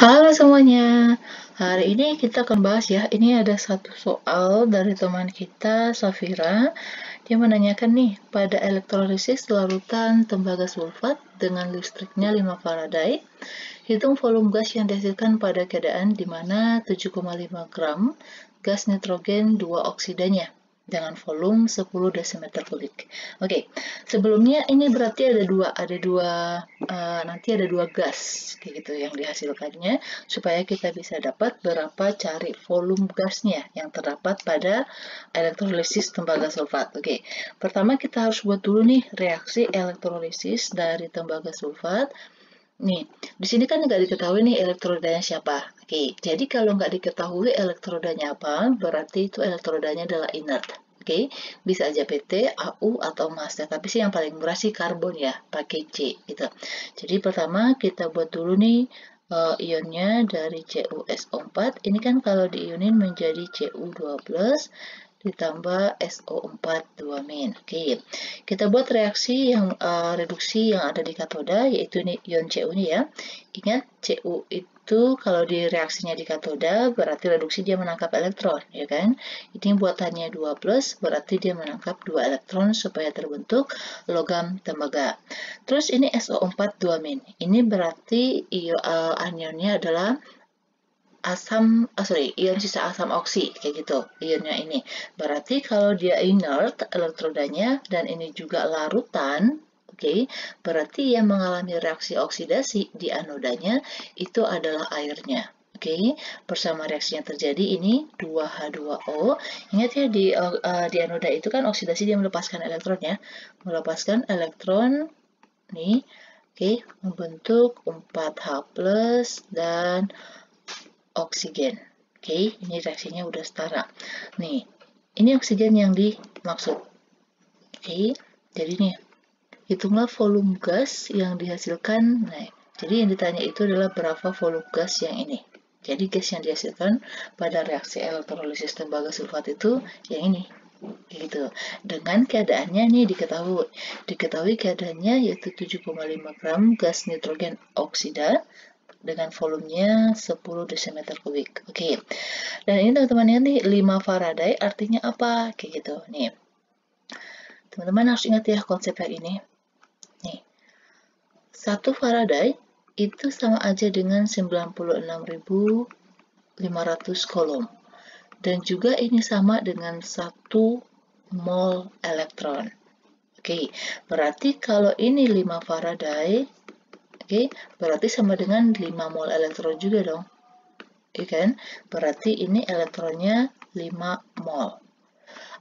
Halo semuanya, hari ini kita akan bahas ya, ini ada satu soal dari teman kita, Safira. Dia menanyakan nih, pada elektrolisis larutan tembaga sulfat dengan listriknya 5 Faraday, hitung volume gas yang dihasilkan pada keadaan di mana 7,5 gram gas nitrogen 2 oksidanya dengan volume 10 desimeter kubik. Oke, sebelumnya ini berarti nanti ada dua gas kayak gitu yang dihasilkannya supaya kita bisa dapat berapa cari volume gasnya yang terdapat pada elektrolisis tembaga sulfat. Oke, pertama kita harus buat dulu nih reaksi elektrolisis dari tembaga sulfat. Nih, di sini kan nggak diketahui nih elektrodanya siapa. Oke, jadi kalau nggak diketahui elektrodanya apa, berarti itu elektrodanya adalah inert. Oke, bisa aja PT, AU, atau emas. Ya, tapi sih yang paling murah sih karbon ya, pakai C gitu. Jadi pertama kita buat dulu nih ionnya dari CuSO4. Ini kan kalau diionin menjadi Cu2+, ditambah SO4 2-. Oke, kita buat reaksi yang reduksi yang ada di katoda, yaitu ini ion Cu ini ya. Ingat, Cu itu kalau di reaksinya di katoda berarti reduksi dia menangkap elektron, ya kan? Ini buatannya 2+, berarti dia menangkap 2 elektron supaya terbentuk logam tembaga. Terus ini SO4 2-. Ini berarti anionnya adalah ion sisa asam oksi kayak gitu ionnya ini. Berarti kalau dia inert elektrodanya dan ini juga larutan, oke, berarti yang mengalami reaksi oksidasi di anodanya itu adalah airnya. Oke, bersama reaksi yang terjadi ini 2H2O. Ingat ya di anoda itu kan oksidasi dia melepaskan elektron ya. Melepaskan elektron nih. Oke, membentuk 4H+ dan oksigen. Oke, ini reaksinya udah setara. Nih, ini oksigen yang dimaksud. Oke, jadi nih, hitunglah volume gas yang dihasilkan. Nah, jadi yang ditanya itu adalah berapa volume gas yang ini. Jadi gas yang dihasilkan pada reaksi elektrolisis tembaga sulfat itu yang ini. Gitu. Dengan keadaannya nih diketahui keadaannya yaitu 7,5 gram gas nitrogen oksida dengan volumenya 10 desimeter kubik. Oke. Dan ini teman-teman nih 5 Faraday artinya apa? Kayak gitu. Nih. Teman-teman harus ingat ya konsep yang ini. Nih. 1 Faraday itu sama aja dengan 96.500 coulomb. Dan juga ini sama dengan 1 mol elektron. Oke, berarti kalau ini 5 Faraday, oke, berarti sama dengan 5 mol elektron juga dong. Oke kan? Berarti ini elektronnya 5 mol.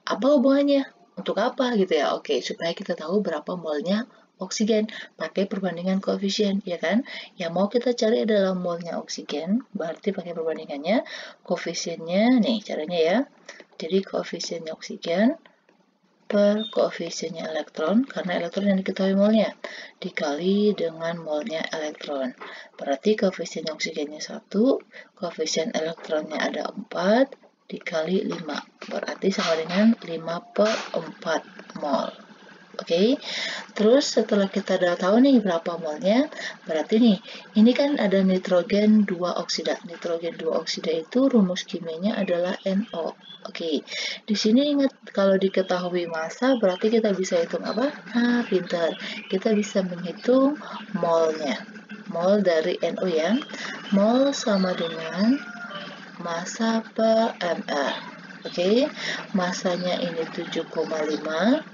Apa hubungannya? Untuk apa gitu ya? Oke, supaya kita tahu berapa molnya oksigen pakai perbandingan koefisien, ya kan? Yang mau kita cari adalah molnya oksigen, berarti pakai perbandingannya koefisiennya nih caranya ya. Jadi koefisiennya oksigen per koefisiennya elektron, karena elektron yang diketahui molnya, dikali dengan molnya elektron. Berarti koefisien oksigennya 1, koefisien elektronnya ada 4, dikali 5. Berarti sama dengan 5 per 4 mol. Oke, terus setelah kita udah tahu nih berapa molnya, berarti nih, ini kan ada nitrogen 2 oksida. Nitrogen 2 oksida itu rumus kimianya adalah NO. Oke, di sini ingat kalau diketahui massa berarti kita bisa hitung apa? Nah, pintar. Kita bisa menghitung molnya. Mol dari NO ya. Mol sama dengan massa per mR. Oke, massanya ini 7,5.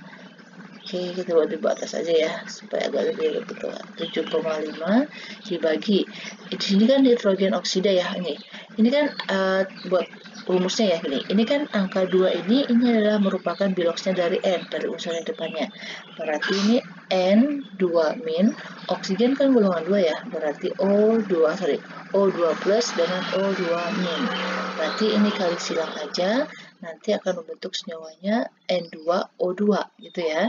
Oke, kita buat di batas aja ya, supaya agak lebih betul. 7,5 dibagi. Di sini kan nitrogen oksida ya, ini. Ini kan buat rumusnya ya, ini. Ini kan angka 2 ini adalah merupakan biloksnya dari N, dari unsur yang depannya. Berarti ini N2-, oksigen kan golongan 2 ya, berarti O2 plus dengan O2-. Berarti ini kali silang aja, nanti akan membentuk senyawanya N2O2 gitu ya.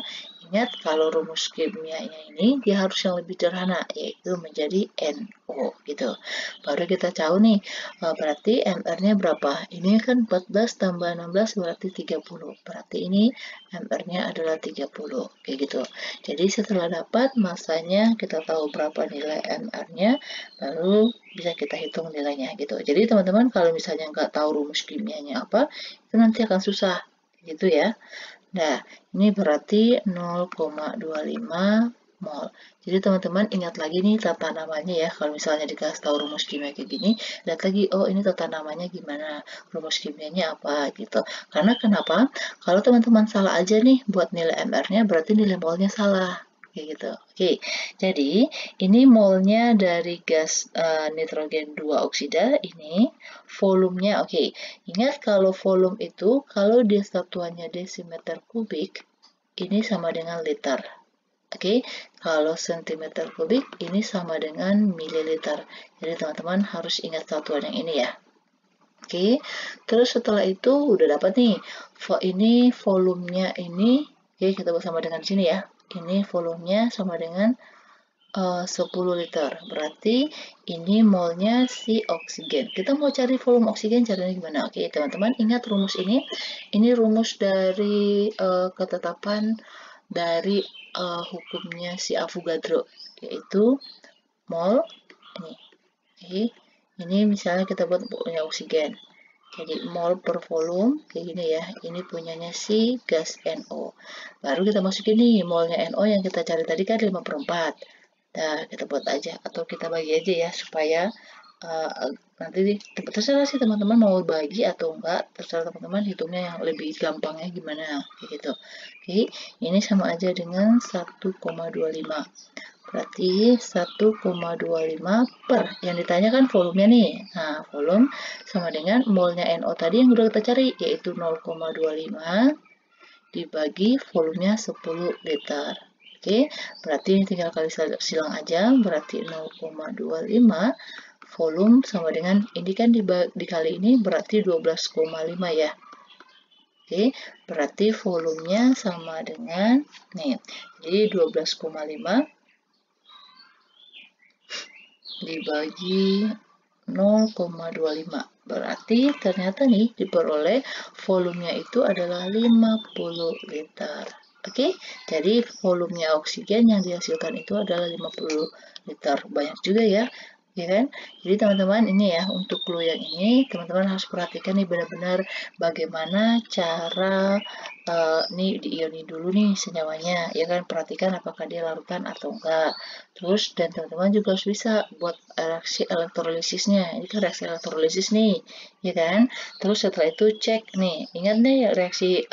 Ingat, kalau rumus kimianya ini dia harus yang lebih sederhana, yaitu menjadi NO gitu. Baru kita tahu nih, berarti MR-nya berapa? Ini kan 14 tambah 16 berarti 30. Berarti ini MR-nya adalah 30, kayak gitu. Jadi setelah dapat masanya, kita tahu berapa nilai MR-nya, lalu bisa kita hitung nilainya gitu. Jadi teman-teman kalau misalnya nggak tahu rumus kimianya apa, itu nanti akan susah gitu ya. Nah, ini berarti 0,25 mol. Jadi teman-teman ingat lagi nih tata namanya ya. Kalau misalnya dikasih tahu rumus kimia kayak gini, lihat lagi, oh ini tata namanya gimana, rumus kimianya apa gitu. Karena kenapa? Kalau teman-teman salah aja nih buat nilai MR-nya, berarti nilai molnya salah. Kayak gitu. Oke, jadi ini molnya dari gas nitrogen 2 oksida ini, volumenya, oke. Ingat kalau volume itu, kalau dia satuannya desimeter kubik, ini sama dengan liter. Oke, kalau sentimeter kubik, ini sama dengan mililiter. Jadi teman-teman harus ingat satuan yang ini ya. Oke, terus setelah itu udah dapat nih, ini volumenya ini, oke kita bersama dengan sini ya. Ini volumenya sama dengan 10 liter. Berarti ini molnya si oksigen. Kita mau cari volume oksigen, caranya gimana? Oke, teman-teman ingat rumus ini. Ini rumus dari ketetapan dari hukumnya si Avogadro, yaitu mol ini. Oke, ini misalnya kita buat punya oksigen. Jadi mol per volume kayak gini ya. Ini punyanya si gas NO. Baru kita masukin nih molnya NO yang kita cari tadi kan 5/4. Nah, kita buat aja atau kita bagi aja ya supaya nanti terserah sih teman-teman mau bagi atau enggak, terserah teman-teman hitungnya yang lebih gampangnya gimana gitu. Oke, ini sama aja dengan 1,25. Berarti 1,25 per yang ditanya kan volumenya nih. Nah, volume sama dengan molnya NO tadi yang udah kita cari yaitu 0,25 dibagi volumenya 10 liter. Oke, berarti ini tinggal kali silang aja, berarti 0,25 volume sama dengan, ini kan dikali ini berarti 12,5 ya. Oke, berarti volumenya sama dengan, nih, jadi 12,5 dibagi 0,25. Berarti ternyata nih diperoleh volumenya itu adalah 50 liter. Oke, jadi volumenya oksigen yang dihasilkan itu adalah 50 liter. Banyak juga ya, ya kan? Jadi teman-teman ini ya, untuk clue yang ini, teman-teman harus perhatikan nih benar-benar bagaimana cara nih diioni dulu nih senyawanya, ya kan? Perhatikan apakah dia larutan atau enggak. Terus, dan teman-teman juga harus bisa buat reaksi elektrolilisisnya. Ini kan reaksi elektrolisis nih, ya kan? Terus setelah itu cek nih, ingat nih reaksi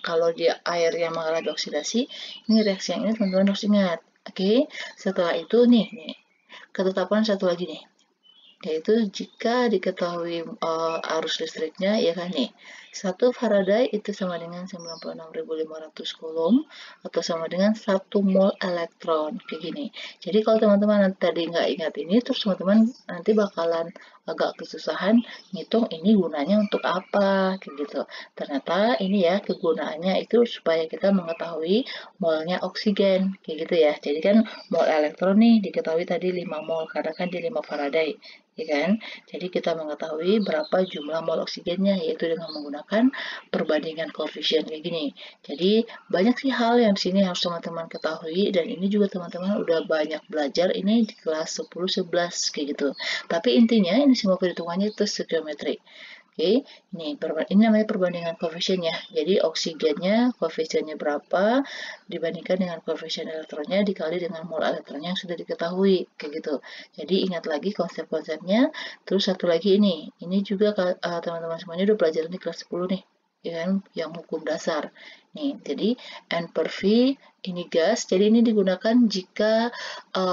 kalau dia air yang mengalami oksidasi, ini reaksi yang ini teman-teman harus ingat. Oke, setelah itu nih ketetapan satu lagi nih, yaitu jika diketahui arus listriknya, ya kan nih, 1 Faraday itu sama dengan 96.500 Coulomb atau sama dengan 1 mol elektron, kayak gini. Jadi kalau teman-teman tadi nggak ingat ini, terus teman-teman nanti bakalan agak kesusahan ngitung ini gunanya untuk apa, kayak gitu. Ternyata ini ya kegunaannya itu supaya kita mengetahui molnya oksigen, kayak gitu ya. Jadi kan mol elektron nih diketahui tadi 5 mol, karena kan dia 5 Faraday. Ya kan? Jadi kita mengetahui berapa jumlah mol oksigennya, yaitu dengan menggunakan perbandingan koefisien kayak gini. Jadi banyak sih hal yang di sini harus teman-teman ketahui, dan ini juga teman-teman udah banyak belajar ini di kelas 10-11 kayak gitu. Tapi intinya ini semua perhitungannya itu stoichiometry. Oke, ini namanya perbandingan koefisien ya. Jadi oksigennya koefisiennya berapa dibandingkan dengan koefisien elektronnya dikali dengan mol elektronnya yang sudah diketahui, kayak gitu. Jadi ingat lagi konsep-konsepnya. Terus satu lagi ini juga teman-teman semuanya udah pelajaran di kelas 10 nih, ya kan, yang hukum dasar. Nih, jadi N per V ini gas, jadi ini digunakan jika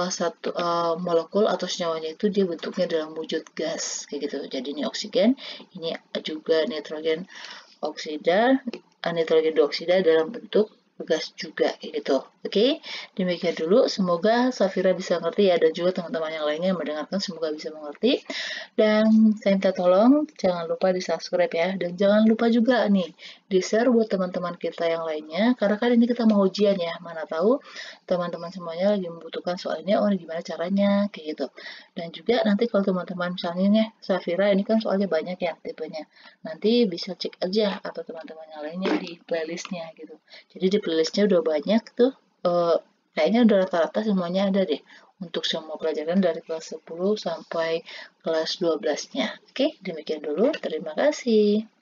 satu molekul atau senyawanya itu dia bentuknya dalam wujud gas, kayak gitu. Jadi ini oksigen, ini juga nitrogen oksida, nitrogen dioksida dalam bentuk gas juga, kayak gitu. Oke, demikian dulu. Semoga Safira bisa ngerti ya, dan juga teman-teman yang lainnya yang mendengarkan semoga bisa mengerti. Dan saya minta tolong jangan lupa di subscribe ya, dan jangan lupa juga nih di-share buat teman-teman kita yang lainnya, karena kan ini kita mau ujian ya, mana tahu teman-teman semuanya lagi membutuhkan soal ini, oh gimana caranya, kayak gitu. Dan juga nanti kalau teman-teman misalnya nih, Safira ini kan soalnya banyak ya tipenya, nanti bisa cek aja atau teman-teman yang lainnya di playlistnya gitu. Jadi di playlistnya udah banyak tuh, kayaknya udah rata-rata semuanya ada deh untuk semua pelajaran dari kelas 10 sampai kelas 12-nya. Oke, demikian dulu. Terima kasih.